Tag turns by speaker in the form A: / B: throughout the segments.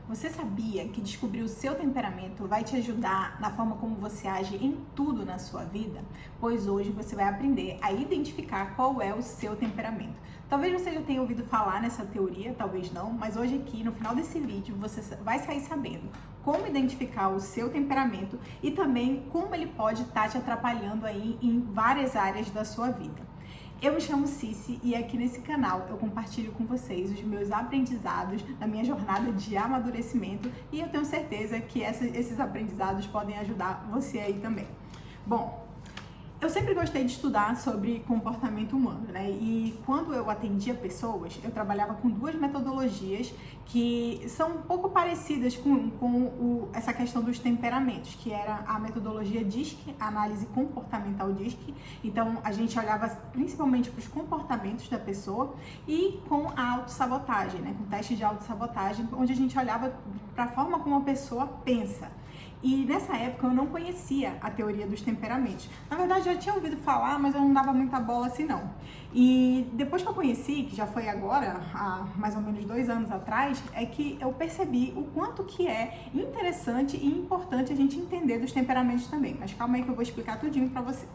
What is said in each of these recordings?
A: Você sabia que descobrir o seu temperamento vai te ajudar na forma como você age em tudo na sua vida? Pois hoje você vai aprender a identificar qual é o seu temperamento. Talvez você já tenha ouvido falar nessa teoria, talvez não, mas hoje aqui, no final desse vídeo, você vai sair sabendo como identificar o seu temperamento e também como ele pode estar te atrapalhando aí em várias áreas da sua vida. Eu me chamo Cici e aqui nesse canal eu compartilho com vocês os meus aprendizados na minha jornada de amadurecimento e eu tenho certeza que esses aprendizados podem ajudar você aí também. Bom, eu sempre gostei de estudar sobre comportamento humano, né? E quando eu atendia pessoas, eu trabalhava com duas metodologias que são um pouco parecidas com essa questão dos temperamentos, que era a metodologia DISC, a análise comportamental DISC. Então, a gente olhava principalmente para os comportamentos da pessoa e com a autossabotagem, né? Com teste de autossabotagem, onde a gente olhava para a forma como a pessoa pensa. E nessa época eu não conhecia a teoria dos temperamentos. Na verdade, já tinha ouvido falar, mas eu não dava muita bola assim não. E depois que eu conheci, que já foi agora, há mais ou menos 2 anos atrás, é que eu percebi o quanto que é interessante e importante a gente entender dos temperamentos também. Mas calma aí que eu vou explicar tudinho pra você.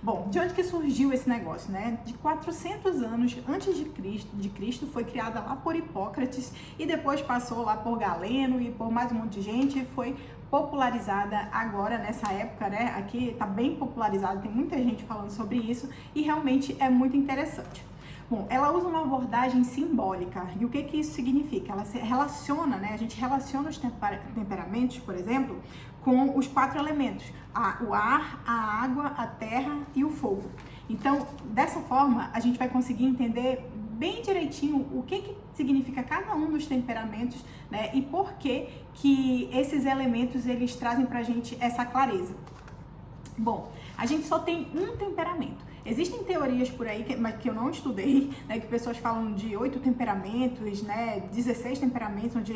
A: Bom, de onde que surgiu esse negócio, né? De 400 anos antes de Cristo foi criada lá por Hipócrates e depois passou lá por Galeno e por mais um monte de gente e foi popularizada agora nessa época, né? Aqui tá bem popularizado, tem muita gente falando sobre isso e realmente é muito interessante. Bom, ela usa uma abordagem simbólica. E o que que isso significa? Ela se relaciona, né? A gente relaciona os temperamentos, por exemplo, com os 4 elementos: o ar, a água, a terra e o fogo. Então, dessa forma, a gente vai conseguir entender bem direitinho o que significa cada um dos temperamentos, né? E por que esses elementos eles trazem pra gente essa clareza. Bom, a gente só tem um temperamento. Existem teorias por aí, mas que eu não estudei, né, que pessoas falam de 8 temperamentos, né, 16 temperamentos, onde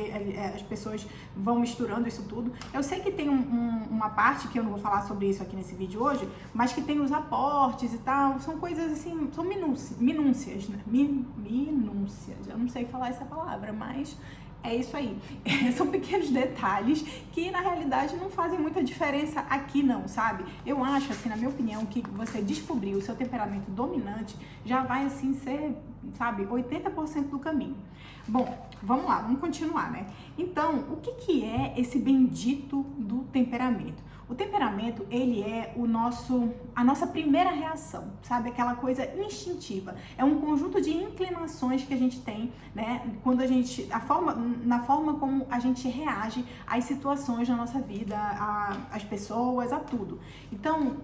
A: as pessoas vão misturando isso tudo. Eu sei que tem uma parte, que eu não vou falar sobre isso aqui nesse vídeo hoje, mas que tem os aportes e tal, são coisas assim, são minúcias, né? Minúcias, eu não sei falar essa palavra, mas é isso aí. São pequenos detalhes que na realidade não fazem muita diferença aqui não, sabe? Eu acho, assim, na minha opinião, que você descobrir o seu temperamento dominante já vai, assim, ser, sabe, 80% do caminho. Bom, vamos lá, vamos continuar, né? Então, o que é esse bendito do temperamento? O temperamento, ele é a nossa primeira reação, sabe? Aquela coisa instintiva. É um conjunto de inclinações que a gente tem, né? Quando na forma como a gente reage às situações da nossa vida, às pessoas, a tudo. Então,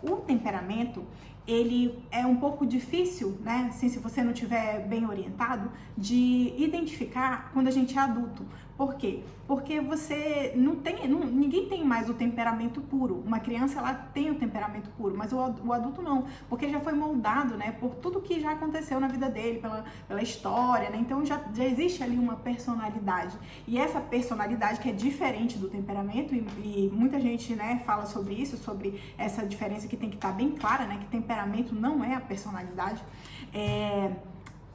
A: o temperamento, ele é um pouco difícil, né? Assim, se você não estiver bem orientado, de identificar quando a gente é adulto. Por quê? Porque você ninguém tem mais o temperamento puro. Uma criança, ela tem o temperamento puro, mas o adulto não, porque já foi moldado, né, por tudo que já aconteceu na vida dele, pela história, né? Então já existe ali uma personalidade. E essa personalidade que é diferente do temperamento, e muita gente, né, fala sobre isso, sobre essa diferença que tem que estar bem clara, né, que temperamento não é a personalidade.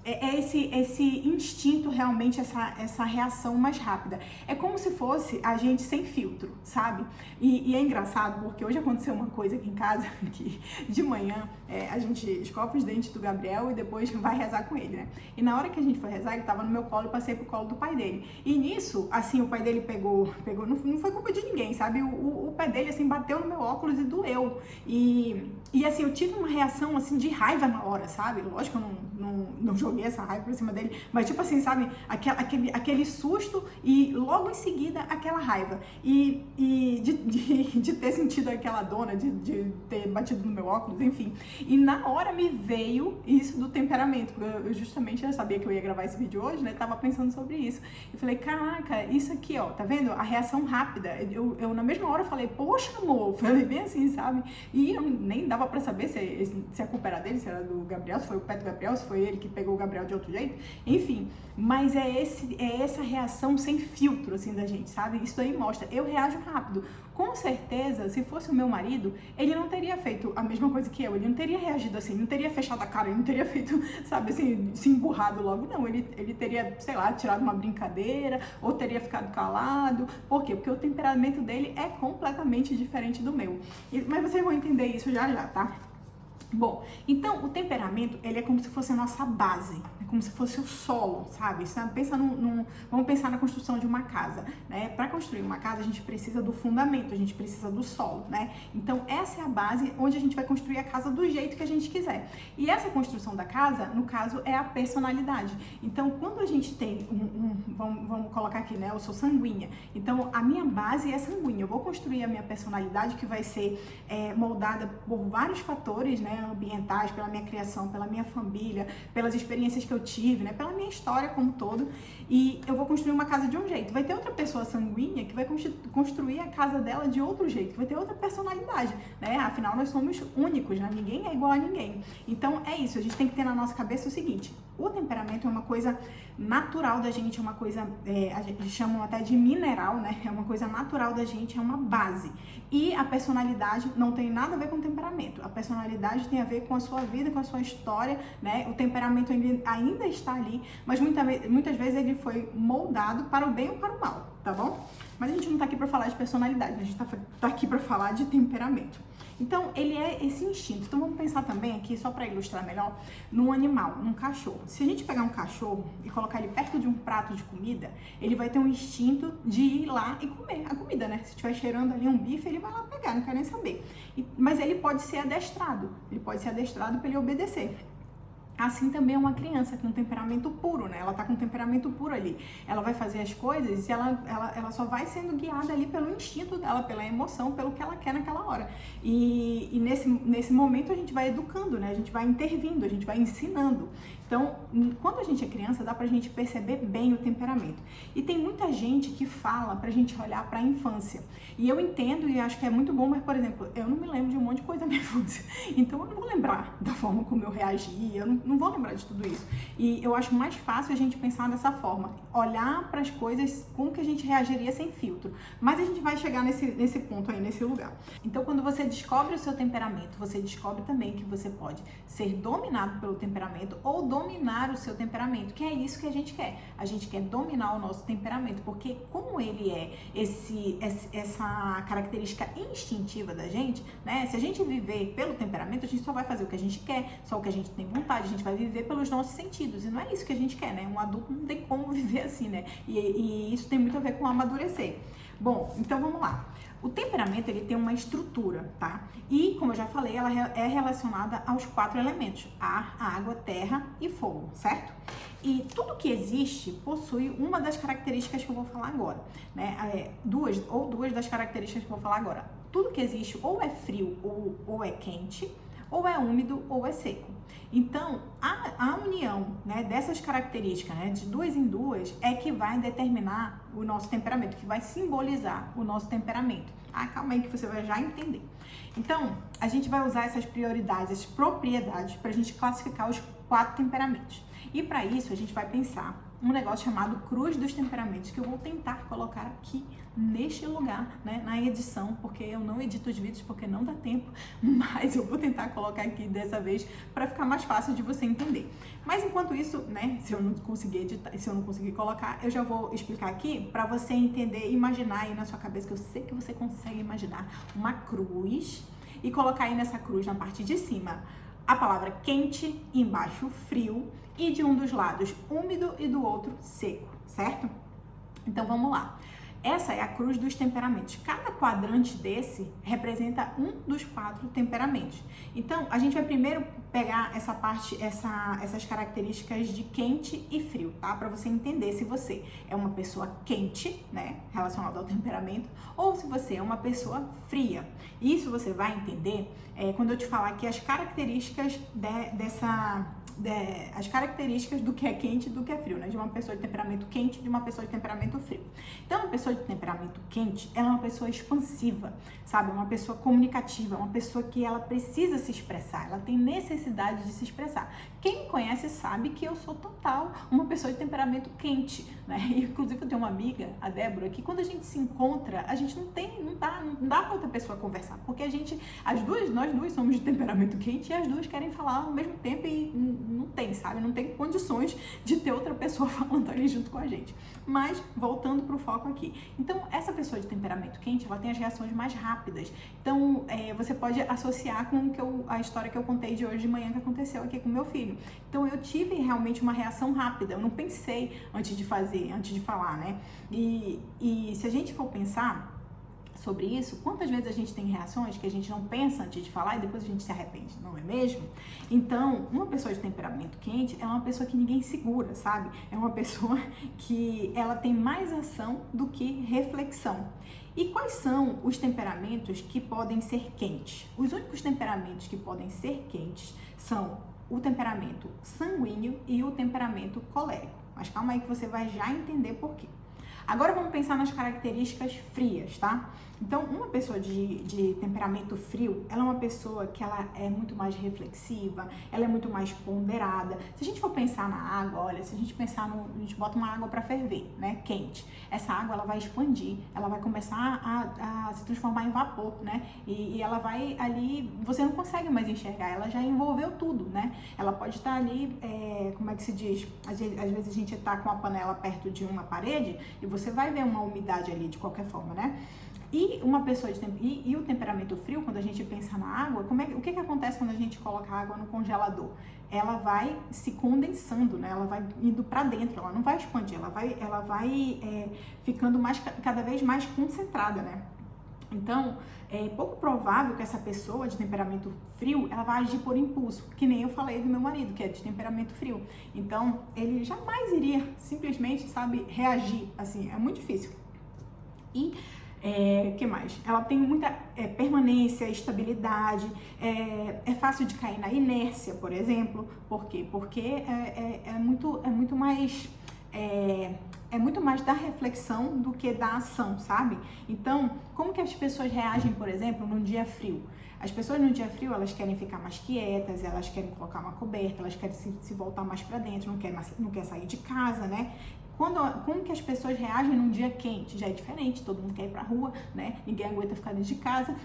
A: Esse instinto, realmente, essa reação mais rápida. É como se fosse a gente sem filtro, sabe? E é engraçado porque hoje aconteceu uma coisa aqui em casa, que de manhã a gente escova os dentes do Gabriel e depois vai rezar com ele, né? E na hora que a gente foi rezar, ele tava no meu colo e passei pro colo do pai dele. E nisso, assim, o pai dele pegou não foi culpa de ninguém, sabe? O pai dele, assim, bateu no meu óculos e doeu. E assim, eu tive uma reação, assim, de raiva na hora, sabe? Lógico que eu não joguei essa raiva pra cima dele, mas tipo assim, sabe, aquele susto e logo em seguida aquela raiva e de ter sentido aquela dona, de ter batido no meu óculos, enfim. E na hora me veio isso do temperamento, eu justamente já sabia que eu ia gravar esse vídeo hoje, né, tava pensando sobre isso, e falei, caraca, isso aqui, ó, tá vendo? A reação rápida, eu na mesma hora falei, poxa amor, falei bem assim, sabe, e eu nem dava pra saber se a culpa era dele, se era do Gabriel, se foi o pé do Gabriel, se foi ele que pegou o Gabriel, Gabriel de outro jeito, enfim, mas é essa reação sem filtro, assim, da gente, sabe? Isso aí mostra, eu reajo rápido. Com certeza, se fosse o meu marido, ele não teria feito a mesma coisa que eu, ele não teria reagido assim, não teria fechado a cara, ele não teria feito, sabe, assim, se emburrado logo, não, ele teria, sei lá, tirado uma brincadeira, ou teria ficado calado. Por quê? Porque o temperamento dele é completamente diferente do meu. Mas vocês vão entender isso já já, tá? Bom, então o temperamento, ele é como se fosse a nossa base, é como se fosse o solo, sabe? Vamos pensar na construção de uma casa, né? Para construir uma casa, a gente precisa do fundamento, a gente precisa do solo, né? Então, essa é a base onde a gente vai construir a casa do jeito que a gente quiser. E essa construção da casa, no caso, é a personalidade. Então, quando a gente tem vamos colocar aqui, né? Eu sou sanguínea. Então, a minha base é sanguínea. Eu vou construir a minha personalidade, que vai ser moldada por vários fatores, né? Ambientais, pela minha criação, pela minha família, pelas experiências que eu tive, né? Pela minha história como todo. E eu vou construir uma casa de um jeito. Vai ter outra pessoa sanguínea que vai construir a casa dela de outro jeito, que vai ter outra personalidade, né? Afinal, nós somos únicos, né? Ninguém é igual a ninguém. Então, é isso. A gente tem que ter na nossa cabeça o seguinte: o temperamento é uma coisa natural da gente, é uma coisa, a gente chama até de mineral, né? É uma coisa natural da gente, é uma base. E a personalidade não tem nada a ver com o temperamento. A personalidade tem a ver com a sua vida, com a sua história, né? O temperamento ainda está ali, mas muitas vezes ele foi moldado para o bem ou para o mal, tá bom? Mas a gente não está aqui para falar de personalidade, a gente tá aqui para falar de temperamento. Então, ele é esse instinto. Então, vamos pensar também aqui, só para ilustrar melhor, num animal, num cachorro. Se a gente pegar um cachorro e colocar ele perto de um prato de comida, ele vai ter um instinto de ir lá e comer a comida, né? Se estiver cheirando ali um bife, ele vai lá pegar, não quer nem saber. Mas ele pode ser adestrado. Ele pode ser adestrado para ele obedecer. Assim também é uma criança com temperamento puro, né? Ela tá com temperamento puro ali. Ela vai fazer as coisas e ela só vai sendo guiada ali pelo instinto dela, pela emoção, pelo que ela quer naquela hora. E nesse momento a gente vai educando, né? A gente vai intervindo, a gente vai ensinando. Então, quando a gente é criança, dá pra gente perceber bem o temperamento. E tem muita gente que fala pra gente olhar pra infância. E eu entendo e acho que é muito bom, mas, por exemplo, eu não me lembro de um monte de coisa da minha infância. Então, eu não vou lembrar da forma como eu reagi, eu não vou lembrar de tudo isso. E eu acho mais fácil a gente pensar dessa forma, olhar para as coisas como que a gente reagiria sem filtro. Mas a gente vai chegar nesse ponto aí, nesse lugar. Então, quando você descobre o seu temperamento, você descobre também que você pode ser dominado pelo temperamento ou dominar o seu temperamento, que é isso que a gente quer. A gente quer dominar o nosso temperamento, porque como ele é essa característica instintiva da gente, né? Se a gente viver pelo temperamento, a gente só vai fazer o que a gente quer, só o que a gente tem vontade, a gente vai viver pelos nossos sentidos, e não é isso que a gente quer, né? Um adulto não tem como viver assim, né? E isso tem muito a ver com amadurecer. Bom, então vamos lá. O temperamento, ele tem uma estrutura, tá? E, como eu já falei, ela é relacionada aos 4 elementos: ar, água, terra e fogo, certo? E tudo que existe possui uma das características que eu vou falar agora, né? Duas das características que eu vou falar agora. Tudo que existe ou é frio ou é quente, ou é úmido ou é seco. Então, a união, né, dessas características, né, de duas em duas, é que vai determinar o nosso temperamento, que vai simbolizar o nosso temperamento. Calma aí que você vai já entender. Então, a gente vai usar essas prioridades, essas propriedades, para a gente classificar os 4 temperamentos. E para isso, a gente vai pensar um negócio chamado Cruz dos Temperamentos, que eu vou tentar colocar aqui neste lugar, né, na edição, porque eu não edito os vídeos porque não dá tempo, mas eu vou tentar colocar aqui dessa vez para ficar mais fácil de você entender. Mas enquanto isso, né, se eu não conseguir editar, se eu não conseguir colocar, eu já vou explicar aqui para você entender, imaginar aí na sua cabeça, que eu sei que você consegue imaginar uma cruz e colocar aí nessa cruz, na parte de cima, a palavra quente, embaixo frio, e de um dos lados úmido e do outro seco, certo? Então vamos lá. Essa é a cruz dos temperamentos. Cada quadrante desse representa um dos 4 temperamentos. Então, a gente vai primeiro pegar essa parte, essas características de quente e frio, tá? Para você entender se você é uma pessoa quente, né, relacionada ao temperamento, ou se você é uma pessoa fria. Isso você vai entender quando eu te falar aqui as características as características do que é quente e do que é frio, né? De uma pessoa de temperamento quente e de uma pessoa de temperamento frio. Então, uma pessoa de temperamento quente, ela é uma pessoa expansiva, sabe? Uma pessoa comunicativa, uma pessoa que ela precisa se expressar, ela tem necessidade de se expressar. Quem me conhece sabe que eu sou total uma pessoa de temperamento quente, né? E, inclusive, eu tenho uma amiga, a Débora, que quando a gente se encontra, a gente não dá pra outra pessoa conversar, porque nós duas somos de temperamento quente e as duas querem falar ao mesmo tempo e não tem, sabe? Não tem condições de ter outra pessoa falando ali junto com a gente. Mas, voltando pro foco aqui. Então, essa pessoa de temperamento quente, ela tem as reações mais rápidas. Então, você pode associar com a história que eu contei de hoje de manhã que aconteceu aqui com meu filho. Então, eu tive realmente uma reação rápida. Eu não pensei antes de falar, né? E se a gente for pensar sobre isso, quantas vezes a gente tem reações que a gente não pensa antes de falar e depois a gente se arrepende, não é mesmo? Então, uma pessoa de temperamento quente é uma pessoa que ninguém segura, sabe? É uma pessoa que ela tem mais ação do que reflexão. E quais são os temperamentos que podem ser quentes? Os únicos temperamentos que podem ser quentes são o temperamento sanguíneo e o temperamento colérico. Mas calma aí que você vai já entender por quê. Agora vamos pensar nas características frias, tá? Então, uma pessoa de temperamento frio, ela é uma pessoa que ela é muito mais reflexiva, ela é muito mais ponderada. Se a gente for pensar na água, olha, se a gente pensar a gente bota uma água para ferver, né, quente. Essa água, ela vai expandir, ela vai começar a se transformar em vapor, né? E ela vai ali, você não consegue mais enxergar, ela já envolveu tudo, né? Ela pode estar ali, como é que se diz? Às vezes a gente tá com a panela perto de uma parede e você vai ver uma umidade ali de qualquer forma, né? E uma pessoa e o temperamento frio, quando a gente pensa na água, o que acontece quando a gente coloca a água no congelador? Ela vai se condensando, né? Ela vai indo para dentro, ela não vai expandir, ela vai ficando cada vez mais concentrada, né? Então, é pouco provável que essa pessoa de temperamento frio, ela vai agir por impulso, que nem eu falei do meu marido, que é de temperamento frio. Então, ele jamais iria simplesmente, sabe, reagir, assim, é muito difícil. E que mais? Ela tem muita permanência, estabilidade, é fácil de cair na inércia, por exemplo. Por quê? Porque é muito mais da reflexão do que da ação, sabe? Então, como que as pessoas reagem, por exemplo, num dia frio? As pessoas no dia frio, elas querem ficar mais quietas, elas querem colocar uma coberta, elas querem se voltar mais para dentro, não quer sair de casa, né? Como que as pessoas reagem num dia quente? Já é diferente, todo mundo quer ir pra rua, né? Ninguém aguenta ficar dentro de casa,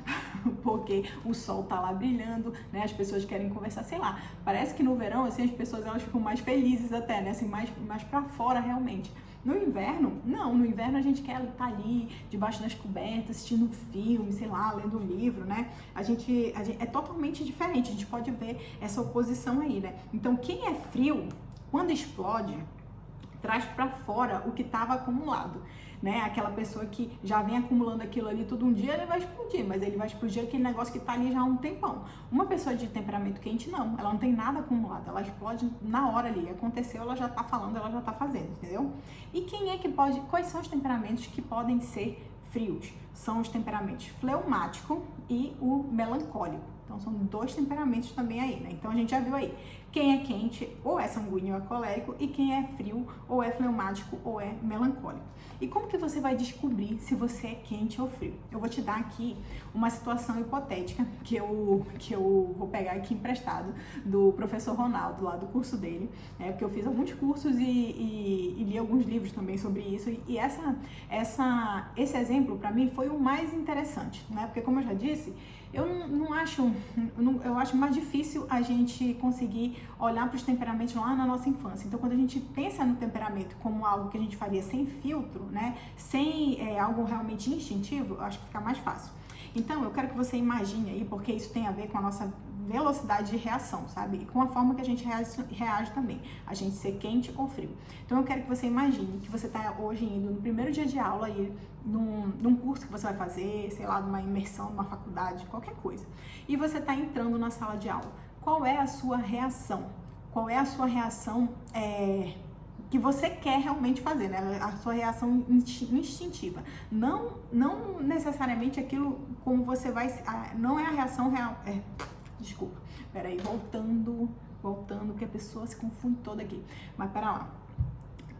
A: porque o sol tá lá brilhando, né? As pessoas querem conversar, sei lá. Parece que no verão, assim, as pessoas elas ficam mais felizes até, né? Assim, mais pra fora realmente. No inverno, não. No inverno a gente quer estar ali, debaixo das cobertas, assistindo um filme, sei lá, lendo um livro, né? A gente é totalmente diferente, a gente pode ver essa oposição aí, né? Então, quem é frio, quando explode, traz para fora o que estava acumulado, né? Aquela pessoa que já vem acumulando aquilo ali todo um dia, ele vai explodir, mas ele vai explodir aquele negócio que tá ali já há um tempão. Uma pessoa de temperamento quente, não, ela não tem nada acumulado, ela explode na hora ali, aconteceu, ela já tá falando, ela já tá fazendo, entendeu? E quais são os temperamentos que podem ser frios? São os temperamentos fleumático e o melancólico. Então, são dois temperamentos também aí, né? Então, a gente já viu aí. Quem é quente ou é sanguíneo ou é colérico e quem é frio ou é fleumático ou é melancólico. E como que você vai descobrir se você é quente ou frio? Eu vou te dar aqui uma situação hipotética que eu vou pegar aqui emprestado do professor Ronaldo, lá do curso dele, porque eu fiz alguns cursos e li alguns livros também sobre isso. E esse exemplo, para mim, foi o mais interessante, né? Porque, como eu já disse, eu acho mais difícil a gente conseguir olhar para os temperamentos lá na nossa infância. Então, quando a gente pensa no temperamento como algo que a gente faria sem filtro, né, sem algo realmente instintivo, eu acho que fica mais fácil. Então, eu quero que você imagine aí, porque isso tem a ver com a nossa velocidade de reação, sabe? E com a forma que a gente reage também, a gente ser quente ou frio. Então, eu quero que você imagine que você está hoje indo no primeiro dia de aula aí, num curso que você vai fazer, sei lá, numa imersão, numa faculdade, qualquer coisa. E você está entrando na sala de aula. Qual é a sua reação? Qual é a sua reação que você quer realmente fazer, né? A sua reação instintiva. Não necessariamente aquilo como você vai... Não é a reação real... Desculpa, peraí, voltando voltando, que a pessoa se confunde toda aqui. Mas pera lá.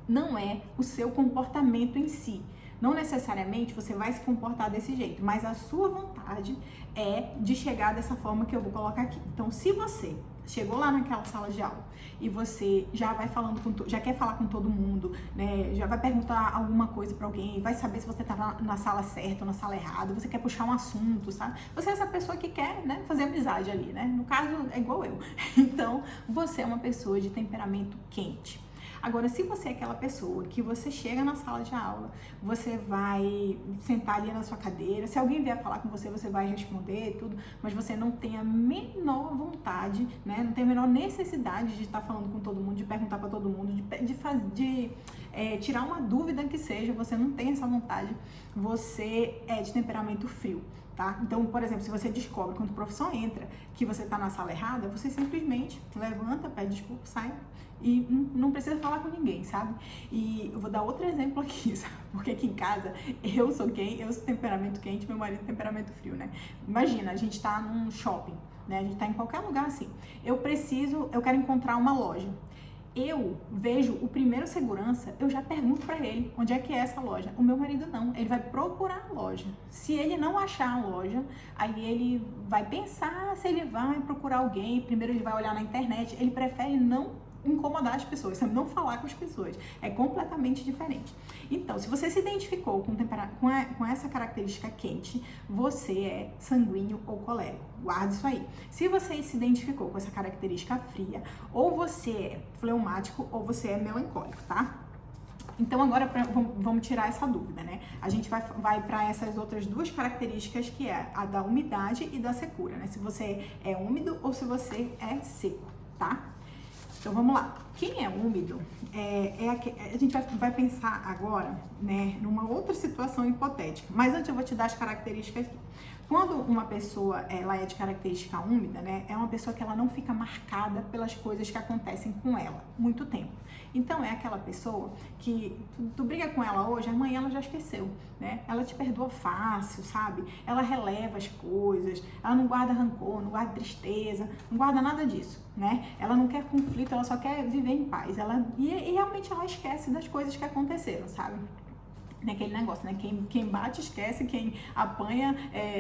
A: Não é o seu comportamento em si. Não necessariamente você vai se comportar desse jeito, mas a sua vontade é de chegar dessa forma que eu vou colocar aqui. Então, se você chegou lá naquela sala de aula e você já vai falando já quer falar com todo mundo, né? Já vai perguntar alguma coisa para alguém, vai saber se você tá na sala certa ou na sala errada, você quer puxar um assunto, sabe? Você é essa pessoa que quer, né, fazer amizade ali, né? No caso, é igual eu. Então, você é uma pessoa de temperamento quente. Agora, se você é aquela pessoa que você chega na sala de aula, você vai sentar ali na sua cadeira, se alguém vier falar com você, você vai responder tudo, mas você não tem a menor vontade, né? Não tem a menor necessidade de estar falando com todo mundo, de perguntar para todo mundo, de tirar uma dúvida que seja, você não tem essa vontade, você é de temperamento frio. Tá? Então, por exemplo, se você descobre quando o professor entra que você está na sala errada, você simplesmente levanta, pede desculpa, sai e não precisa falar com ninguém, sabe? E eu vou dar outro exemplo aqui, sabe? Porque aqui em casa eu sou temperamento quente, meu marido temperamento frio, né? Imagina, a gente tá num shopping, né? A gente tá em qualquer lugar assim. Eu quero encontrar uma loja. Eu vejo o primeiro segurança, eu já pergunto pra ele onde é que é essa loja. O meu marido não, ele vai procurar a loja. Se ele não achar a loja, aí ele vai pensar se ele vai procurar alguém. Primeiro ele vai olhar na internet, ele prefere não incomodar as pessoas, sabe? Não falar com as pessoas. É completamente diferente. Então, se você se identificou com essa característica quente, você é sanguíneo ou colérico. Guarde isso aí. Se você se identificou com essa característica fria, ou você é fleumático ou você é melancólico, tá? Então agora vamos tirar essa dúvida, né? A gente vai para essas outras duas características, que é a da umidade e da secura, né? Se você é úmido ou se você é seco, tá? Então vamos lá. Quem é úmido, a gente vai pensar agora, né, numa outra situação hipotética. Mas antes eu vou te dar as características aqui. Quando uma pessoa ela é de característica úmida, né, é uma pessoa que ela não fica marcada pelas coisas que acontecem com ela muito tempo. Então é aquela pessoa que tu briga com ela hoje, amanhã ela já esqueceu, né? Ela te perdoa fácil, sabe? Ela releva as coisas, ela não guarda rancor, não guarda tristeza, não guarda nada disso, né? Ela não quer conflito, ela só quer viver em paz. E realmente ela esquece das coisas que aconteceram, sabe? Naquele negócio, né? Quem bate esquece, quem apanha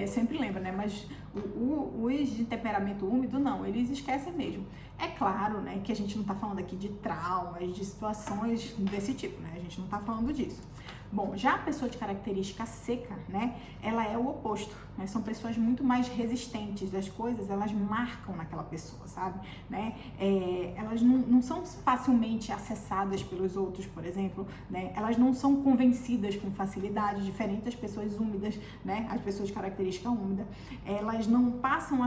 A: sempre lembra, né? Mas os de temperamento úmido, não, eles esquecem mesmo. É claro, né, que a gente não tá falando aqui de traumas, de situações desse tipo, né? A gente não tá falando disso. Bom, já a pessoa de característica seca, né, ela é o oposto, né? São pessoas muito mais resistentes, as coisas, elas marcam naquela pessoa, sabe, né? Elas não são facilmente acessadas pelos outros, por exemplo, né? Elas não são convencidas com facilidade, diferente das pessoas úmidas, né? As pessoas de característica úmida, elas passam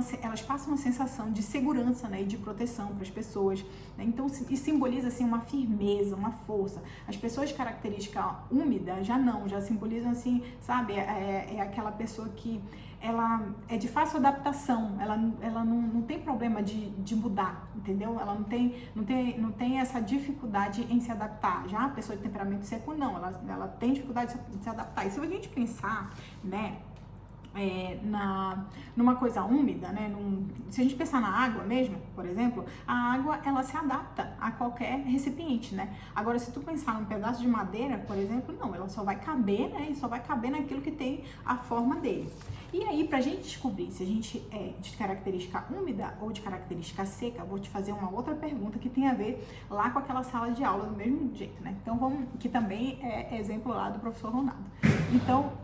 A: a sensação de segurança, né, e de proteção para as pessoas, né? Então, e simboliza assim uma firmeza, uma força. As pessoas de característica úmida já simbolizam assim, sabe, é aquela pessoa que ela é de fácil adaptação, ela não tem problema de mudar, entendeu? Ela não tem essa dificuldade em se adaptar. Já a pessoa de temperamento seco, não, ela tem dificuldade de se adaptar. E se a gente pensar, né, numa coisa úmida, né? Se a gente pensar na água mesmo, por exemplo, a água ela se adapta a qualquer recipiente, né? Agora, se tu pensar num pedaço de madeira, por exemplo, não, ela só vai caber, né? E só vai caber naquilo que tem a forma dele. E aí, pra gente descobrir se a gente é de característica úmida ou de característica seca, vou te fazer uma outra pergunta que tem a ver lá com aquela sala de aula do mesmo jeito, né? Então, que também é exemplo lá do professor Ronaldo. Então,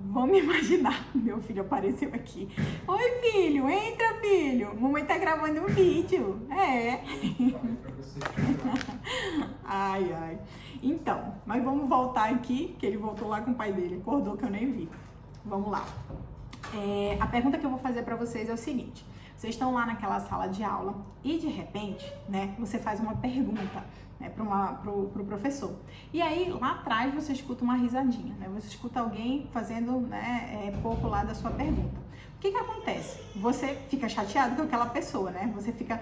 A: vamos imaginar, meu filho apareceu aqui. Oi, filho, entra, filho. Mamãe tá gravando um vídeo. Ai, ai. Então, mas vamos voltar aqui, que ele voltou lá com o pai dele. Acordou que eu nem vi. Vamos lá. A pergunta que eu vou fazer pra vocês é o seguinte. Vocês estão lá naquela sala de aula e de repente, né, você faz uma pergunta, né, pro professor. E aí, lá atrás, você escuta uma risadinha, né? Você escuta alguém fazendo, né, pouco lá da sua pergunta. O que acontece? Você fica chateado com aquela pessoa, né? Você fica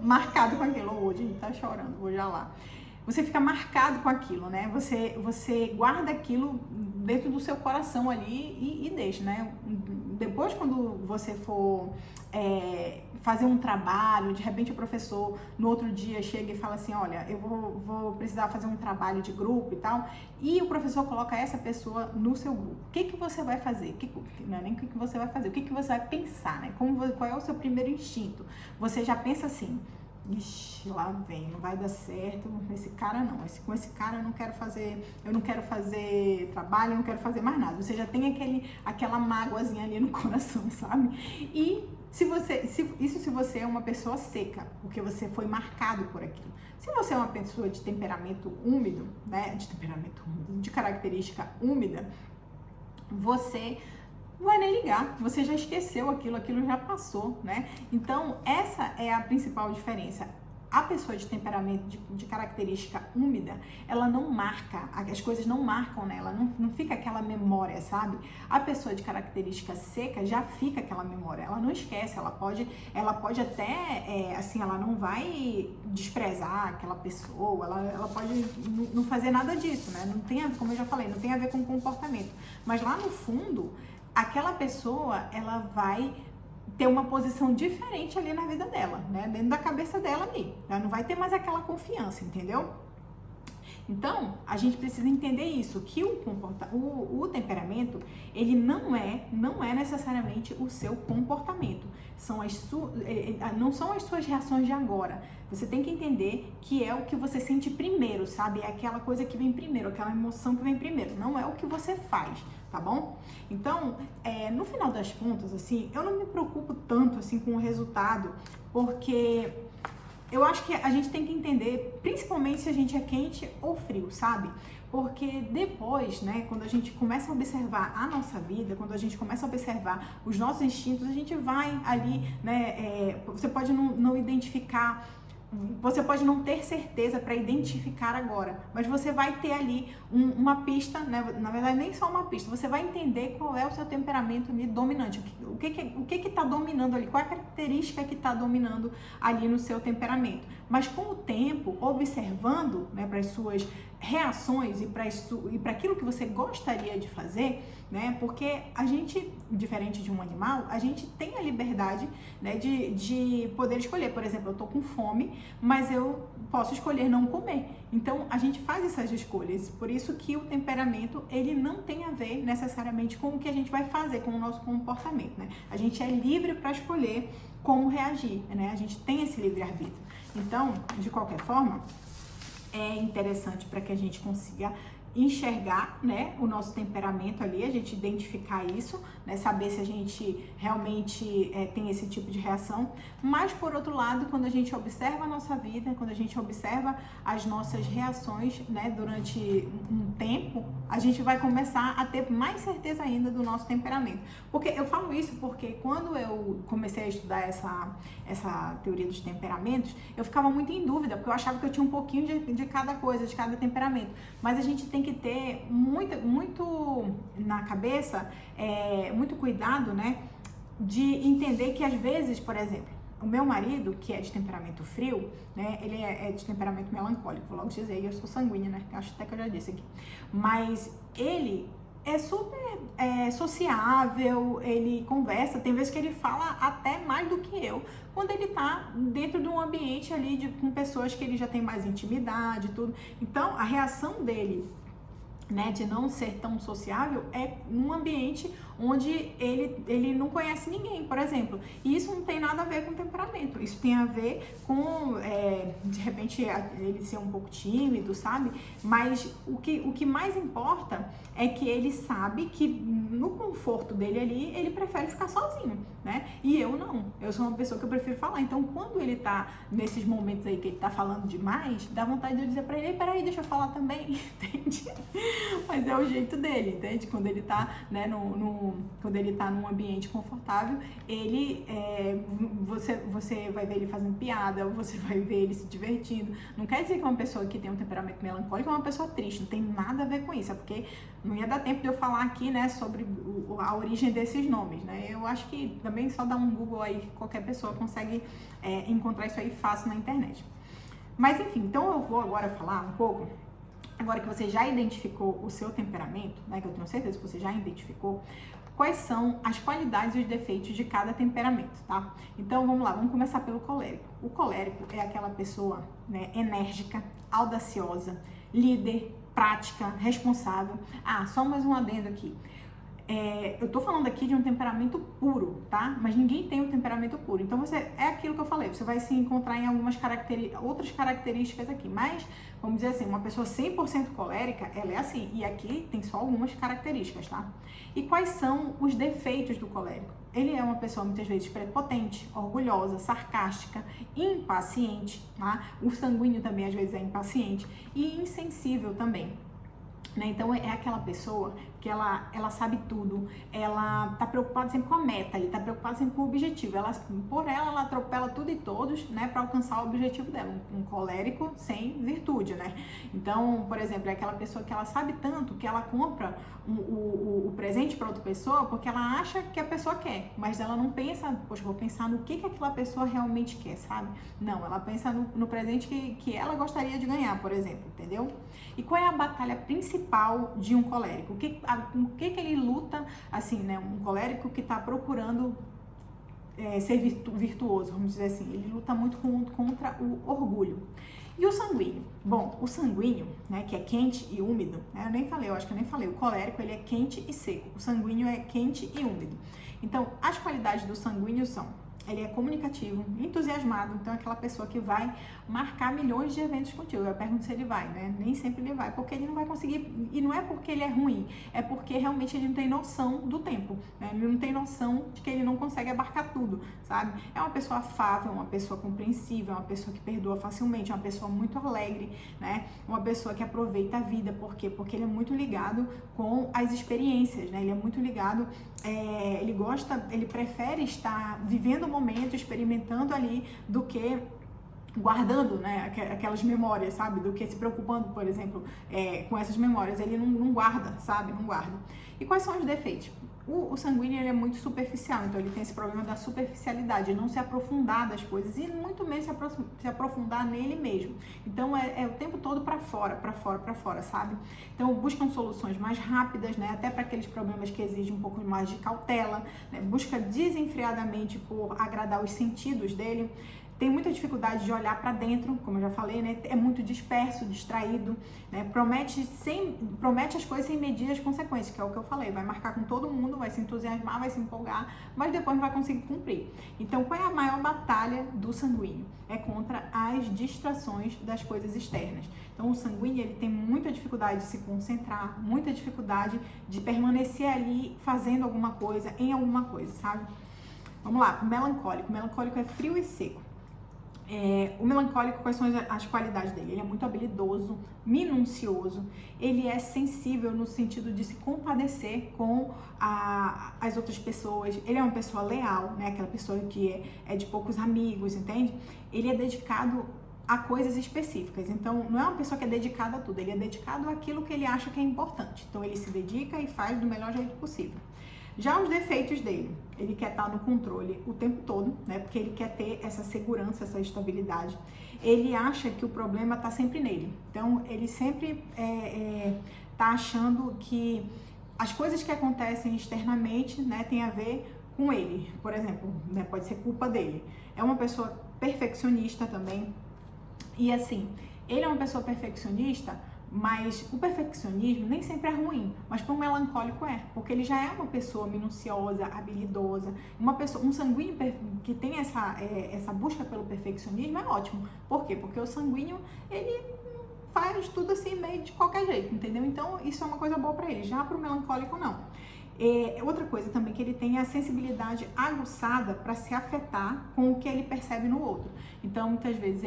A: marcado com aquilo. Hoje a gente tá chorando, vou já lá. Você fica marcado com aquilo, né? Você guarda aquilo dentro do seu coração ali e deixa, né? depois quando você for fazer um trabalho, de repente o professor no outro dia chega e fala assim, olha, eu vou precisar fazer um trabalho de grupo e tal, e o professor coloca essa pessoa no seu grupo. O que que você vai fazer? Não é nem o que que você vai fazer, o que que você vai pensar, né? Qual é o seu primeiro instinto? Você já pensa assim, ixi, lá vem, não vai dar certo, esse cara não, com esse cara eu não quero fazer trabalho, eu não quero fazer mais nada. Você já tem aquela mágoazinha ali no coração, sabe? E se você é uma pessoa seca, porque você foi marcado por aquilo. Se você é uma pessoa de temperamento úmido, né, de característica úmida, você não vai nem ligar, você já esqueceu aquilo já passou, né? Então, essa é a principal diferença. A pessoa de temperamento, de característica úmida, ela não marca, as coisas não marcam nela, não fica aquela memória, sabe? A pessoa de característica seca já fica aquela memória, ela não esquece, ela pode até, assim, ela não vai desprezar aquela pessoa, ela pode não fazer nada disso, né? Não tem, como eu já falei, não tem a ver com comportamento, mas lá no fundo, aquela pessoa, ela vai ter uma posição diferente ali na vida dela, né? Dentro da cabeça dela ali. Ela não vai ter mais aquela confiança, entendeu? Então, a gente precisa entender isso, que o temperamento, ele não é necessariamente o seu comportamento. Não são as suas reações de agora. Você tem que entender que é o que você sente primeiro, sabe? É aquela coisa que vem primeiro, aquela emoção que vem primeiro. Não é o que você faz, tá bom? Então, no final das contas, assim, eu não me preocupo tanto, assim, com o resultado, porque eu acho que a gente tem que entender, principalmente se a gente é quente ou frio, sabe? Porque depois, né, quando a gente começa a observar a nossa vida, quando a gente começa a observar os nossos instintos, a gente vai ali, né, você pode não identificar, você pode não ter certeza para identificar agora, mas você vai ter ali uma pista, né? Na verdade nem só uma pista, você vai entender qual é o seu temperamento dominante, o que está dominando ali, qual é a característica que está dominando ali no seu temperamento. Mas com o tempo, observando, né, para as suas reações e para aquilo que você gostaria de fazer, né? Porque a gente, diferente de um animal, a gente tem a liberdade, né, de poder escolher. Por exemplo, eu tô com fome, mas eu posso escolher não comer. Então, a gente faz essas escolhas. Por isso que o temperamento, ele não tem a ver necessariamente com o que a gente vai fazer, com o nosso comportamento, né? A gente é livre para escolher como reagir, né? A gente tem esse livre-arbítrio. Então, de qualquer forma, é interessante para que a gente consiga enxergar, né, o nosso temperamento ali, a gente identificar isso, né, saber se a gente realmente tem esse tipo de reação. Mas, por outro lado, quando a gente observa a nossa vida, quando a gente observa as nossas reações, né, durante um tempo, a gente vai começar a ter mais certeza ainda do nosso temperamento. Porque eu falo isso porque quando eu comecei a estudar essa teoria dos temperamentos, eu ficava muito em dúvida, porque eu achava que eu tinha um pouquinho de cada coisa, de cada temperamento. Mas a gente tem que ter muito na cabeça, muito cuidado, né, de entender que às vezes, por exemplo, o meu marido, que é de temperamento frio, né, ele é de temperamento melancólico, vou logo dizer, eu sou sanguínea, né, acho até que eu já disse aqui, mas ele é super sociável, ele conversa, tem vezes que ele fala até mais do que eu, quando ele tá dentro de um ambiente ali com pessoas que ele já tem mais intimidade e tudo. Então, a reação dele, né, de não ser tão sociável é num ambiente onde ele não conhece ninguém, por exemplo. E isso não tem nada a ver com temperamento, isso tem a ver com, de repente, ele ser um pouco tímido, sabe? Mas o que mais importa é que ele sabe que no conforto dele ali, ele prefere ficar sozinho, né? E eu não, eu sou uma pessoa que eu prefiro falar. Então, quando ele tá nesses momentos aí que ele tá falando demais, dá vontade de eu dizer pra ele, peraí, deixa eu falar também, entende? Mas é o jeito dele, entende? Quando ele tá, né, quando ele tá num ambiente confortável, ele, você vai ver ele fazendo piada, você vai ver ele se divertindo. Não quer dizer que uma pessoa que tem um temperamento melancólico é uma pessoa triste, não tem nada a ver com isso, é porque não ia dar tempo de eu falar aqui, né, sobre a origem desses nomes, né? Eu acho que também só dar um Google aí, que qualquer pessoa consegue encontrar isso aí fácil na internet. Mas enfim, então eu vou agora falar um pouco Agora que você já identificou o seu temperamento, né, que eu tenho certeza que você já identificou, quais são as qualidades e os defeitos de cada temperamento, tá? Então vamos lá, vamos começar pelo colérico. O colérico é aquela pessoa, né, enérgica, audaciosa, líder, prática, responsável. Ah, só mais um adendo aqui. Eu tô falando aqui de um temperamento puro, tá? Mas ninguém tem um temperamento puro. Então é aquilo que eu falei, você vai se encontrar em algumas outras características aqui. Mas, vamos dizer assim, uma pessoa 100% colérica, ela é assim. E aqui tem só algumas características, tá? E quais são os defeitos do colérico? Ele é uma pessoa muitas vezes prepotente, orgulhosa, sarcástica, impaciente, tá? O sanguíneo também às vezes é impaciente e insensível também. Então é aquela pessoa que ela sabe tudo, ela tá preocupada sempre com a meta, ele tá preocupada sempre com o objetivo, ela atropela tudo e todos, né, para alcançar o objetivo dela, um colérico sem virtude, né? Então, por exemplo, é aquela pessoa que ela sabe tanto que ela compra o presente para outra pessoa porque ela acha que a pessoa quer, mas ela não pensa, poxa, vou pensar no que aquela pessoa realmente quer, sabe? Não, ela pensa no presente que ela gostaria de ganhar, por exemplo, entendeu? E qual é a batalha principal de um colérico? O que ele luta, assim, né? Um colérico que está procurando ser virtuoso, vamos dizer assim. Ele luta muito contra o orgulho. E o sanguíneo? Bom, o sanguíneo, né, que é quente e úmido, né, eu acho que eu nem falei, o colérico ele é quente e seco, o sanguíneo é quente e úmido. Então, as qualidades do sanguíneo são: ele é comunicativo, entusiasmado, então é aquela pessoa que vai marcar milhões de eventos contigo. Eu pergunto se ele vai, né? Nem sempre ele vai, porque ele não vai conseguir, e não é porque ele é ruim, é porque realmente ele não tem noção do tempo, né? Ele não tem noção de que ele não consegue abarcar tudo, sabe? É uma pessoa afável, uma pessoa compreensível, uma pessoa que perdoa facilmente, uma pessoa muito alegre, né? Uma pessoa que aproveita a vida, por quê? Porque ele é muito ligado com as experiências, né? Ele é muito ligado, ele prefere estar vivendo o momento, experimentando ali, do que guardando, né, aquelas memórias, sabe, do que se preocupando, por exemplo, com essas memórias. Ele não guarda, sabe, não guarda. E quais são os defeitos? O sanguíneo ele é muito superficial, então ele tem esse problema da superficialidade, não se aprofundar das coisas e muito menos se aprofundar nele mesmo. Então é o tempo todo para fora, para fora, para fora, sabe? Então buscam soluções mais rápidas, né? Até para aqueles problemas que exigem um pouco mais de cautela, né? Busca desenfreadamente por agradar os sentidos dele. Tem muita dificuldade de olhar para dentro, como eu já falei, né? É muito disperso, distraído, né? Promete as coisas sem medir as consequências, que é o que eu falei. Vai marcar com todo mundo, vai se entusiasmar, vai se empolgar, mas depois não vai conseguir cumprir. Então, qual é a maior batalha do sanguíneo? É contra as distrações das coisas externas. Então, o sanguíneo ele tem muita dificuldade de se concentrar, muita dificuldade de permanecer ali fazendo alguma coisa, em alguma coisa, sabe? Vamos lá, o melancólico. O melancólico é frio e seco. O melancólico, quais são as qualidades dele? Ele é muito habilidoso, minucioso, ele é sensível no sentido de se compadecer com as outras pessoas, ele é uma pessoa leal, né? Aquela pessoa que é de poucos amigos, entende? Ele é dedicado a coisas específicas, então não é uma pessoa que é dedicada a tudo, ele é dedicado àquilo que ele acha que é importante, então ele se dedica e faz do melhor jeito possível. Já os defeitos dele, ele quer estar no controle o tempo todo, né? Porque ele quer ter essa segurança, essa estabilidade. Ele acha que o problema está sempre nele. Então, ele sempre está achando que as coisas que acontecem externamente, né, tem a ver com ele. Por exemplo, né, pode ser culpa dele. É uma pessoa perfeccionista também. E assim, ele é uma pessoa perfeccionista, mas o perfeccionismo nem sempre é ruim, mas para um melancólico porque ele já é uma pessoa minuciosa, habilidosa, um sanguíneo que tem essa busca pelo perfeccionismo é ótimo. Por quê? Porque o sanguíneo, ele faz tudo assim meio de qualquer jeito, entendeu? Então isso é uma coisa boa para ele, já para o melancólico não. Outra coisa também que ele tem é a sensibilidade aguçada para se afetar com o que ele percebe no outro. Então, muitas vezes,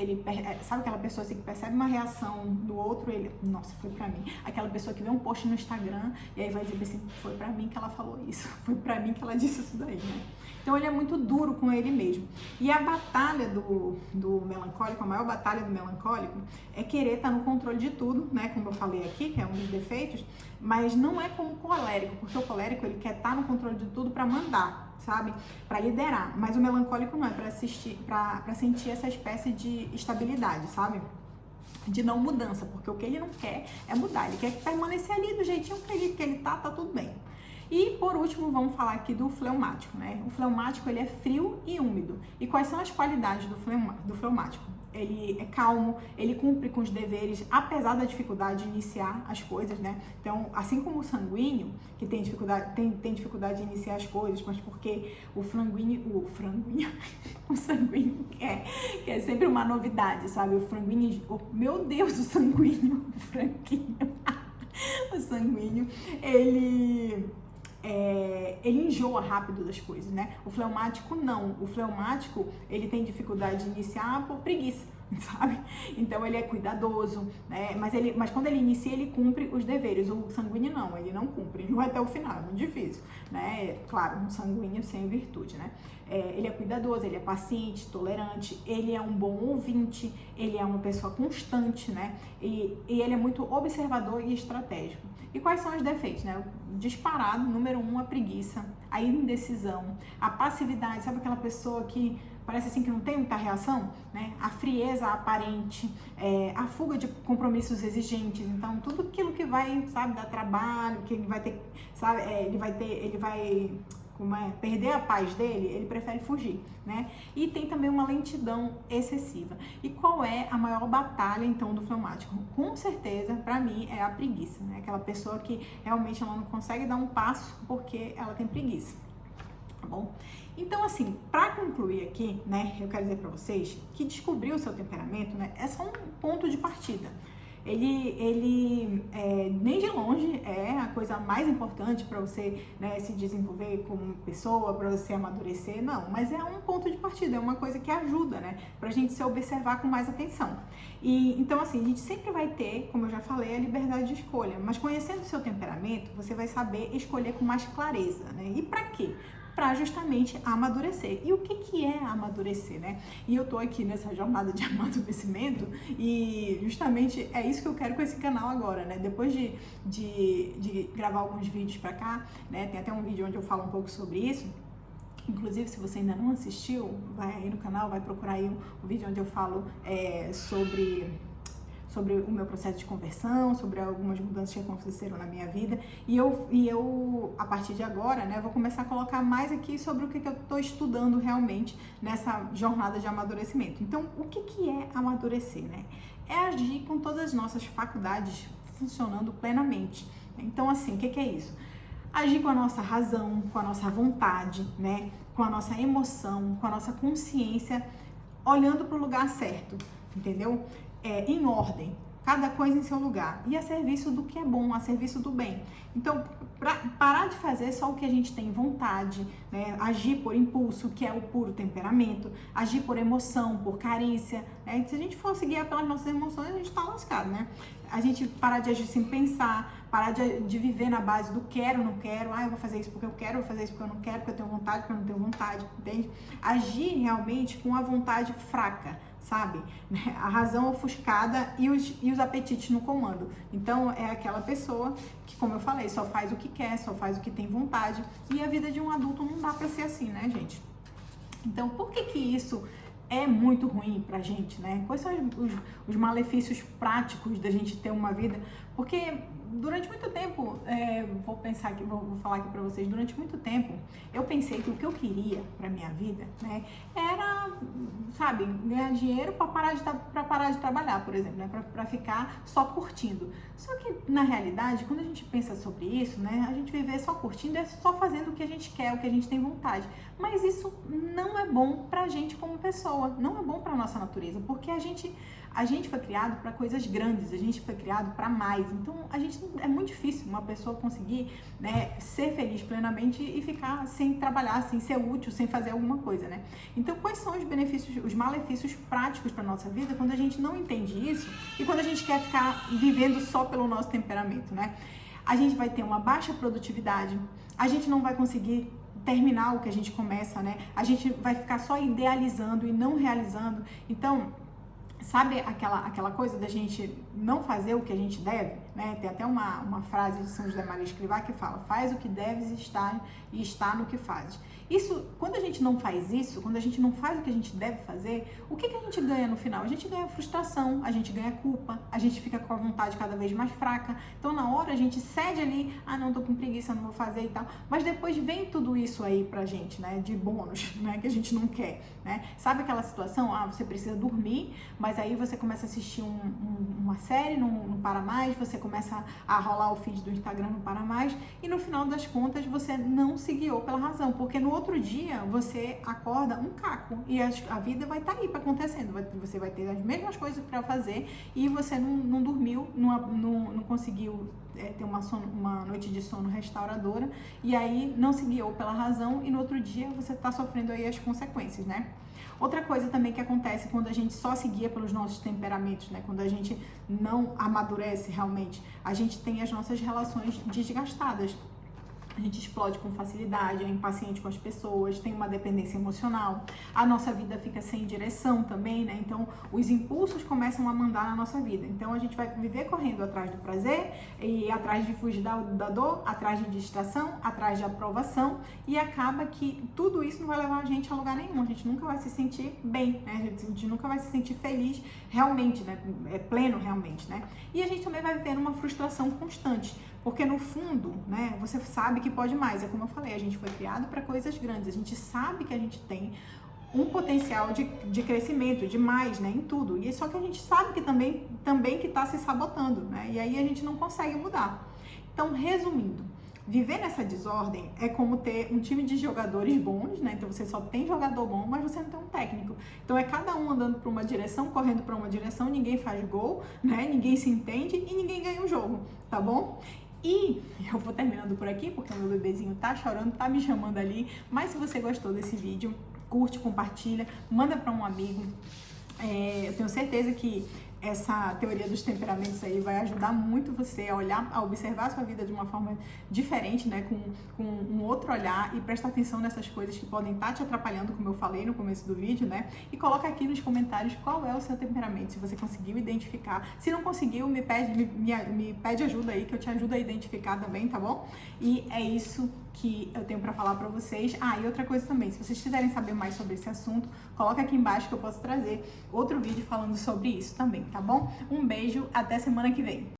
A: sabe aquela pessoa assim, que percebe uma reação do outro, nossa, foi pra mim. Aquela pessoa que vê um post no Instagram e aí vai dizer assim, foi pra mim que ela falou isso, foi pra mim que ela disse isso daí, né? Então, ele é muito duro com ele mesmo. E a batalha do melancólico, a maior batalha do melancólico é querer estar no controle de tudo, né? Como eu falei aqui, que é um dos defeitos, mas não é como o colérico, porque o colérico ele quer estar no controle de tudo para mandar, sabe? Para liderar, mas o melancólico não, é para sentir essa espécie de estabilidade, sabe? de não mudança, porque o que ele não quer é mudar, ele quer permanecer ali do jeitinho que ele tá tudo bem. E por último, vamos falar aqui do fleumático, né? O fleumático, ele é frio e úmido. E quais são as qualidades do fleumático? Ele é calmo, ele cumpre com os deveres, apesar da dificuldade de iniciar as coisas, né? Então, assim como o sanguíneo, que tem dificuldade de iniciar as coisas, mas porque o sanguíneo é sempre uma novidade, sabe? O franguinho, meu Deus, o sanguíneo, o franguinho, o sanguíneo, ele enjoa rápido das coisas, né? O fleumático não. O fleumático, ele tem dificuldade de iniciar por preguiça, sabe? Então ele é cuidadoso, né? Mas quando ele inicia, ele cumpre os deveres. O sanguíneo não, ele não cumpre, não vai até o final, é muito difícil, né? Claro, um sanguíneo sem virtude, né? Ele é cuidadoso, ele é paciente, tolerante, ele é um bom ouvinte, ele é uma pessoa constante, né? E ele é muito observador e estratégico. E quais são os defeitos, né? Disparado, número 1, a preguiça, a indecisão, a passividade, sabe aquela pessoa que parece assim que não tem muita reação, né? A frieza aparente, a fuga de compromissos exigentes. Então, tudo aquilo que vai, sabe, dar trabalho, que ele vai ter, sabe, perder a paz dele, ele prefere fugir, né? E tem também uma lentidão excessiva. E qual é a maior batalha, então, do fleumático? Com certeza, para mim, é a preguiça, né? Aquela pessoa que realmente ela não consegue dar um passo porque ela tem preguiça, tá bom? Então, assim, para concluir aqui, né, eu quero dizer para vocês que descobrir o seu temperamento, né, é só um ponto de partida. Ele nem de longe é a coisa mais importante para você, né, se desenvolver como pessoa, para você amadurecer, não, mas é um ponto de partida, é uma coisa que ajuda, né, pra gente se observar com mais atenção. E então, assim, a gente sempre vai ter, como eu já falei, a liberdade de escolha, mas conhecendo o seu temperamento, você vai saber escolher com mais clareza, né? E para quê? Para justamente amadurecer. E o que é amadurecer, né? E eu tô aqui nessa jornada de amadurecimento e justamente é isso que eu quero com esse canal agora, né? Depois de gravar alguns vídeos pra cá, né? Tem até um vídeo onde eu falo um pouco sobre isso. Inclusive, se você ainda não assistiu, vai aí no canal, vai procurar aí o vídeo onde eu falo sobre o meu processo de conversão, sobre algumas mudanças que aconteceram na minha vida. E eu a partir de agora, né, vou começar a colocar mais aqui sobre o que eu estou estudando realmente nessa jornada de amadurecimento. Então, o que é amadurecer, né? É agir com todas as nossas faculdades funcionando plenamente. Então, assim, o que é isso? Agir com a nossa razão, com a nossa vontade, né? Com a nossa emoção, com a nossa consciência, olhando para o lugar certo, entendeu? Em ordem, cada coisa em seu lugar e a serviço do que é bom, a serviço do bem. Então, parar de fazer só o que a gente tem vontade, né? Agir por impulso, que é o puro temperamento, agir por emoção, por carência, né? Se a gente for seguir pelas nossas emoções, a gente tá lascado, né? A gente parar de agir sem pensar, parar de viver na base do quero, não quero, eu vou fazer isso porque eu quero, eu vou fazer isso porque eu não quero, porque eu tenho vontade, porque eu não tenho vontade, entende? Agir realmente com a vontade fraca, sabe? A razão ofuscada e os apetites no comando. Então, é aquela pessoa que, como eu falei, só faz o que quer, só faz o que tem vontade. E a vida de um adulto não dá pra ser assim, né, gente? Então, por que isso é muito ruim pra gente, né? Quais são os malefícios práticos da gente ter uma vida? Porque durante muito tempo, vou falar aqui pra vocês, durante muito tempo, eu pensei que o que eu queria pra minha vida, né, era, sabe, ganhar dinheiro pra parar de trabalhar, por exemplo, né, pra ficar só curtindo. Só que, na realidade, quando a gente pensa sobre isso, né, a gente viver só curtindo é só fazendo o que a gente quer, o que a gente tem vontade. Mas isso não é bom pra gente como pessoa, não é bom pra nossa natureza, porque a gente foi criado para coisas grandes, a gente foi criado para mais. Então, é muito difícil uma pessoa conseguir, né, ser feliz plenamente e ficar sem trabalhar, sem ser útil, sem fazer alguma coisa, né? Então, quais são os benefícios, os malefícios práticos para nossa vida quando a gente não entende isso e quando a gente quer ficar vivendo só pelo nosso temperamento, né? A gente vai ter uma baixa produtividade, a gente não vai conseguir terminar o que a gente começa, né? A gente vai ficar só idealizando e não realizando. Então, sabe aquela coisa da gente não fazer o que a gente deve? né? Tem até uma frase de São José Maria Escrivá que fala: faz o que deves estar e está no que fazes. Isso, quando a gente não faz isso, quando a gente não faz o que a gente deve fazer, o que a gente ganha no final? A gente ganha frustração, a gente ganha culpa, a gente fica com a vontade cada vez mais fraca. Então, na hora, a gente cede ali, não, tô com preguiça, não vou fazer e tal. Mas depois vem tudo isso aí pra gente, né, de bônus, né, que a gente não quer, né? Sabe aquela situação? Você precisa dormir, mas aí você começa a assistir uma série, não para mais, você começa a rolar o feed do Instagram, não para mais, e no final das contas, você não se guiou pela razão, porque no outro dia você acorda um caco e a vida vai estar aí acontecendo, você vai ter as mesmas coisas para fazer e você não dormiu, não conseguiu ter uma noite de sono restauradora e aí não se guiou pela razão e no outro dia você está sofrendo aí as consequências, né? Outra coisa também que acontece quando a gente só se guia pelos nossos temperamentos, né? Quando a gente não amadurece realmente, a gente tem as nossas relações desgastadas. A gente explode com facilidade, é impaciente com as pessoas, tem uma dependência emocional, a nossa vida fica sem direção também, né? Então, os impulsos começam a mandar na nossa vida. Então, a gente vai viver correndo atrás do prazer e atrás de fugir da dor, atrás de distração, atrás de aprovação e acaba que tudo isso não vai levar a gente a lugar nenhum. A gente nunca vai se sentir bem, né? A gente nunca vai se sentir feliz realmente, né? Pleno realmente, né? E a gente também vai viver uma frustração constante. Porque no fundo, né, você sabe que pode mais. É como eu falei, a gente foi criado para coisas grandes. A gente sabe que a gente tem um potencial de crescimento, de mais, né, em tudo. E só que a gente sabe que também que está se sabotando, né? E aí a gente não consegue mudar. Então, resumindo, viver nessa desordem é como ter um time de jogadores bons, né? Então você só tem jogador bom, mas você não tem um técnico. Então é cada um andando para uma direção, correndo para uma direção, ninguém faz gol, né? Ninguém se entende e ninguém ganha o jogo, tá bom? E eu vou terminando por aqui, porque o meu bebezinho tá chorando, tá me chamando ali. Mas se você gostou desse vídeo, curte, compartilha, manda para um amigo. Eu tenho certeza que essa teoria dos temperamentos aí vai ajudar muito você a olhar, a observar a sua vida de uma forma diferente, né, com um outro olhar e prestar atenção nessas coisas que podem estar te atrapalhando, como eu falei no começo do vídeo, né, e coloca aqui nos comentários qual é o seu temperamento, se você conseguiu identificar. Se não conseguiu, me pede ajuda aí, que eu te ajudo a identificar também, tá bom? E é isso que eu tenho pra falar pra vocês. E outra coisa também, se vocês quiserem saber mais sobre esse assunto, coloca aqui embaixo que eu posso trazer outro vídeo falando sobre isso também, tá bom? Um beijo, até semana que vem.